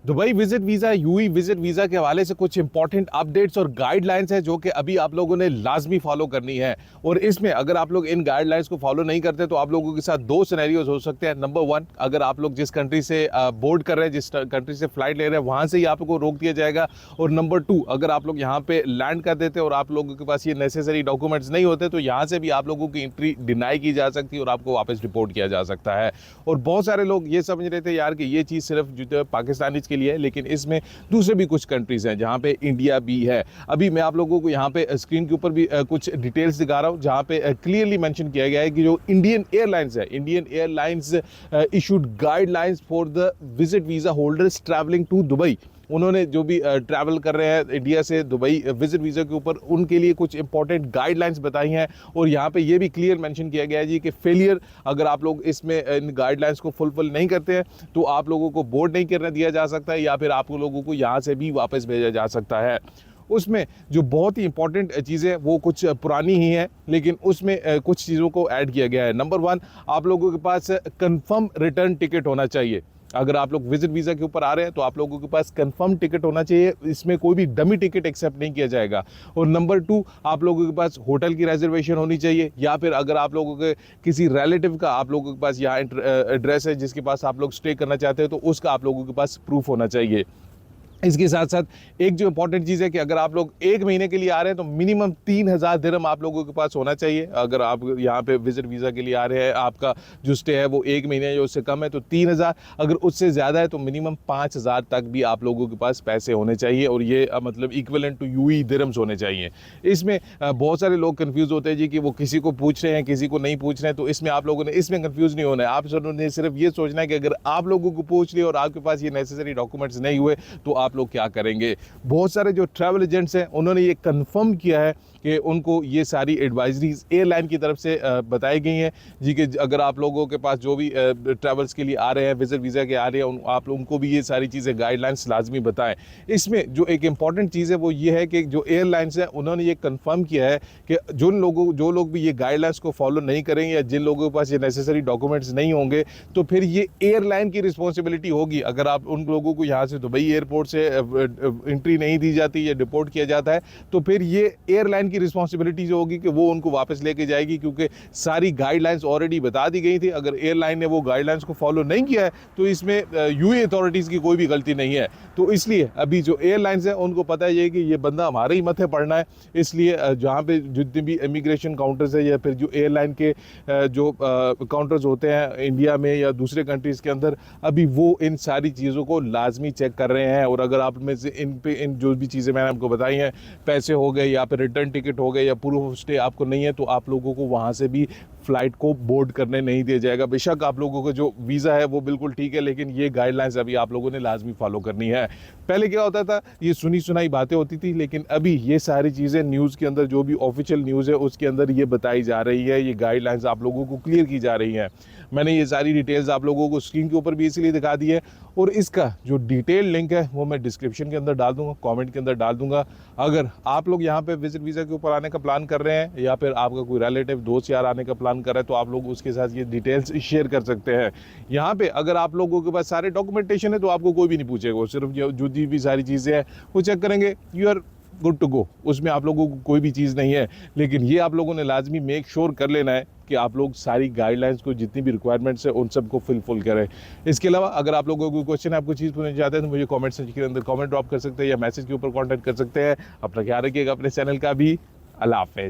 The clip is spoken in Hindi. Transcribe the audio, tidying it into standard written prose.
Dubai visit visa, UAE visit visa के हवाले से कुछ इंपॉर्टेंट अपडेट्स और गाइडलाइंस हैं जो कि अभी आप लोगों ने लाजमी फॉलो करनी है। और इसमें अगर आप लोग इन गाइडलाइंस को फॉलो नहीं करते तो आप लोगों के साथ दो सिनेरियोज हो सकते हैं। नंबर वन, अगर आप लोग जिस कंट्री से बोर्ड कर रहे हैं, जिस कंट्री से फ्लाइट ले रहे हैं, वहाँ से ही आपको रोक दिया जाएगा। और नंबर टू, अगर आप लोग यहाँ पे लैंड कर देते और आप लोगों के पास ये नेसेसरी डॉक्यूमेंट्स नहीं होते तो यहाँ से भी आप लोगों की एंट्री डिनाई की जा सकती है और आपको वापस रिपोर्ट किया जा सकता है। और बहुत सारे लोग ये समझ रहे थे यार कि ये चीज़ सिर्फ जो पाकिस्तानी के लिए है, लेकिन इसमें दूसरे भी कुछ कंट्रीज हैं जहां पे इंडिया भी है। अभी मैं आप लोगों को यहां पे स्क्रीन के ऊपर भी कुछ डिटेल्स दिखा रहा हूं जहां पे क्लियरली मेंशन किया गया है कि जो Indian Airlines issued guidelines for the visit visa holders travelling to Dubai. उन्होंने जो भी ट्रैवल कर रहे हैं इंडिया से दुबई विजिट वीज़ा के ऊपर, उनके लिए कुछ इंपॉर्टेंट गाइडलाइंस बताई हैं। और यहाँ पे ये भी क्लियर मेंशन किया गया है जी कि फेलियर, अगर आप लोग इसमें इन गाइडलाइंस को फुलफिल नहीं करते हैं तो आप लोगों को बोर्ड नहीं करने दिया जा सकता है या फिर आप लोगों को यहाँ से भी वापस भेजा जा सकता है। उसमें जो बहुत ही इंपॉर्टेंट चीज़ें वो कुछ पुरानी ही हैं, लेकिन उसमें कुछ चीज़ों को ऐड किया गया है। नंबर वन, आप लोगों के पास कंफर्म रिटर्न टिकट होना चाहिए। अगर आप लोग विजिट वीज़ा के ऊपर आ रहे हैं तो आप लोगों के पास कंफर्म टिकट होना चाहिए, इसमें कोई भी डमी टिकट एक्सेप्ट नहीं किया जाएगा। और नंबर टू, आप लोगों के पास होटल की रिजर्वेशन होनी चाहिए, या फिर अगर आप लोगों के किसी रिलेटिव का आप लोगों के पास यहाँ एड्रेस है जिसके पास आप लोग स्टे करना चाहते हैं तो उसका आप लोगों के पास प्रूफ होना चाहिए। इसके साथ साथ एक जो इंपॉर्टेंट चीज़ है कि अगर आप लोग एक महीने के लिए आ रहे हैं तो मिनिमम 3,000 दिरहम आप लोगों के पास होना चाहिए। अगर आप यहाँ पे विजिट वीज़ा के लिए आ रहे हैं, आपका जो स्टे है वो एक महीने या उससे कम है तो 3,000, अगर उससे ज़्यादा है तो मिनिमम 5,000 तक भी आप लोगों के पास पैसे होने चाहिए। और ये मतलब इक्विवेलेंट टू यूएई दिरहम्स होने चाहिए। इसमें बहुत सारे लोग कन्फ्यूज़ होते हैं जी कि वो किसी को पूछ रहे हैं किसी को नहीं पूछ रहे हैं, तो इसमें आप लोगों ने इसमें कन्फ्यूज़ नहीं होना है। आप ने सिर्फ ये सोचना है कि अगर आप लोगों को पूछ लिया और आपके पास ये नेसेसरी डॉक्यूमेंट्स नहीं हुए तो आप लोग क्या करेंगे। बहुत सारे जो ट्रैवल एजेंट्स हैं उन्होंने ये कंफर्म किया है कि उनको ये सारी एडवाइजरीज एयरलाइन की तरफ से बताई गई हैं जी कि अगर आप लोगों के पास जो भी ट्रैवल्स के लिए आ रहे हैं, विजिट वीज़ा के आ रहे हैं, आप उनको भी ये सारी चीज़ें गाइडलाइंस लाजमी बताएं। इसमें जो एक इंपॉर्टेंट चीज़ है वो ये है कि जो एयरलाइंस है उन्होंने ये कंफर्म किया है कि जो लोग भी ये गाइडलाइंस को फॉलो नहीं करेंगे या जिन लोगों के पास ये नेसेसरी डॉक्यूमेंट्स नहीं होंगे तो फिर ये एयरलाइन की रिस्पॉन्सिबिलिटी होगी। अगर आप उन लोगों को यहाँ से दुबई एयरपोर्ट से एंट्री नहीं दी जाती या डिपोर्ट किया जाता है तो फिर ये एयरलाइन की रिस्पॉन्सिबिलिटी जो होगी कि वो उनको वापस लेके जाएगी, क्योंकि सारी गाइडलाइंस ऑलरेडी बता दी गई थी। अगर एयरलाइन ने वो गाइडलाइंस को फॉलो नहीं किया है तो इसमें यूएई अथॉरिटीज़ की कोई भी गलती नहीं है। तो इसलिए अभी जो एयरलाइंस है उनको पता है कि ये बंदा हमारे ही मथे पड़ना है, इसलिए जहाँ पे जितने भी इमिग्रेशन काउंटर्स है या फिर जो एयरलाइन के जो काउंटर्स होते हैं इंडिया में या दूसरे कंट्रीज़ के अंदर, अभी वो इन सारी चीज़ों को लाजमी चेक कर रहे हैं। और अगर आप में से इन जो भी चीज़ें मैंने आपको बताई हैं, पैसे हो गए या फिर रिटर्न टिकट हो गए या प्रूफ ऑफ स्टे आपको नहीं है, तो आप लोगों को वहाँ से भी फ्लाइट को बोर्ड करने नहीं दिया जाएगा। बेशक आप लोगों का जो वीज़ा है वो बिल्कुल ठीक है, लेकिन ये गाइडलाइंस अभी आप लोगों ने लाजमी फॉलो करनी है। पहले क्या होता था, ये सुनी सुनाई बातें होती थी, लेकिन अभी ये सारी चीज़ें न्यूज़ के अंदर जो भी ऑफिशियल न्यूज़ है उसके अंदर ये बताई जा रही है, ये गाइडलाइंस आप लोगों को क्लियर की जा रही हैं। मैंने ये सारी डिटेल्स आप लोगों को स्क्रीन के ऊपर भी इसलिए दिखा दी है, और इसका जो डिटेल लिंक है वो मैं डिस्क्रिप्शन के अंदर डाल दूंगा, कमेंट के अंदर डाल दूंगा। अगर आप लोग यहाँ पे विजिट वीज़ा के ऊपर आने का प्लान कर रहे हैं या फिर आपका कोई रिलेटिव दोस्त यार आने का प्लान कर रहा है तो आप लोग उसके साथ ये डिटेल्स शेयर कर सकते हैं। यहाँ पे अगर आप लोगों के पास सारे डॉक्यूमेंटेशन है तो आपको कोई भी नहीं पूछेगा, सिर्फ जो भी सारी चीज़ें हैं वो चेक करेंगे, you are good to go. उसमें आप लोगों को कोई भी चीज़ नहीं है, लेकिन ये आप लोगों ने लाजमी मेक श्योर कर लेना है कि आप लोग सारी गाइडलाइंस को, जितनी भी रिक्वायरमेंट्स है उन सबको फुलफिल करें। इसके अलावा अगर आप लोगों को क्वेश्चन है, आपको चीज़ पूछना चाहते हैं तो मुझे कमेंट सेक्शन के अंदर कमेंट ड्रॉप कर सकते हैं या मैसेज के ऊपर कॉन्टैक्ट कर सकते हैं। अपना ख्याल रखिएगा, अपने चैनल का भी। अल्लाह हाफ़िज़।